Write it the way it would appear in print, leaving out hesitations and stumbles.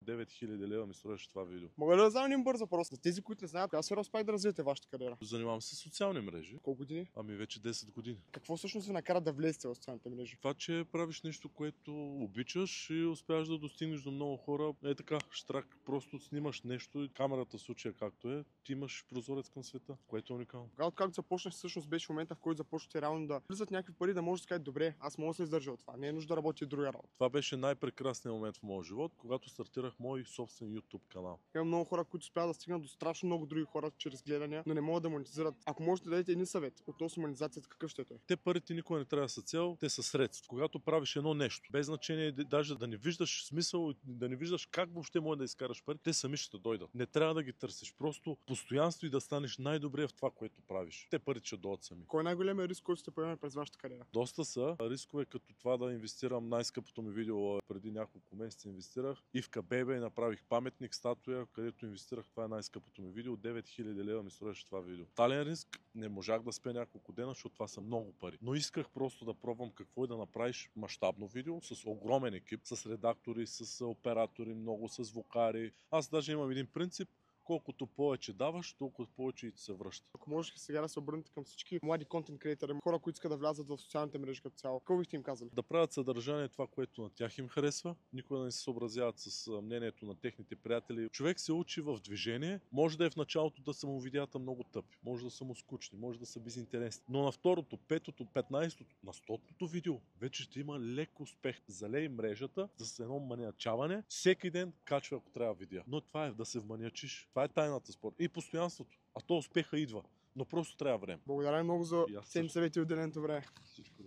9000 лева ми струваше това видео. Мога ли да задам един бърз въпрос? За тези, които не знаят, коя сфера успях да развиете вашата кариера? Занимавам се с социални мрежи. Колко години? Ами вече 10 години. Какво всъщност ви накара да влезете в социалните мрежи? Това, че правиш нещо, което обичаш и успяваш да достигнеш до много хора, е така, штрак. Просто снимаш нещо и камерата в случая както е, ти имаш прозорец към света, което е уникално. Когато започнах, всъщност беше момента, в който започвате реално да влизат някакви пари, да може да кажете, добре, аз мога да се издържа от това. Не е нужда да работя друга работа. Това беше най-прекрасният момент в моя живот, когато стартирах мой собствен YouTube канал. Има много хора, които успяват да стигнат до страшно много други хора чрез гледания, но не могат да монетизират. Ако можете да дадете един съвет относно монетизацията, какъв ще е той? Те парите никога не трябва да са цел, те са средства. Когато правиш едно нещо, без значение даже да не виждаш смисъл, да не виждаш как въобще може да изкараш пари, те сами ще дойдат. Не трябва да ги търсиш. Просто постоянство и да станеш най-добре в това, което правиш. Те парите ще дойдат сами. Кой е най-големият риск, който сте поемали през вашата кариера? Доста са рискове, като това да инвестирам най-скъпото ми видео. Преди няколко месеца инвестирах. Ивка Бебе и направих паметник, статуя, където инвестирах. Това е най-скъпото ми видео. 9000 лева ми струваше това видео. Тален риск, не можах да спя няколко дена, защото това са много пари. Но исках просто да пробвам какво е да направиш мащабно видео с огромен екип, с редактори, с оператори, много с звукари. Аз даже имам един принцип. Колкото повече даваш, толкова повече и ти се връща. Ако можете сега да се обърнете към всички млади контент креатори, хора, които искат да влязат в социалните мрежи като цяло, какво бихте им казали? Да правят съдържание това, което на тях им харесва, никога да не се съобразяват с мнението на техните приятели. Човек се учи в движение, може да е в началото да са му видеята много тъпи, може да са му скучни, може да са безинтересни, но на второто, петото, 15-то, на 100-то видео вече ще има лек успех. Залей мрежата с едно маниачаване, всеки ден качва, ако трябва видео. Но това е да се вманиачиш. Това е тайната спорт. И постоянството. А то успеха идва. Но просто трябва време. Благодаря много за И аз ценни също. съвети и отделеното време. Всичко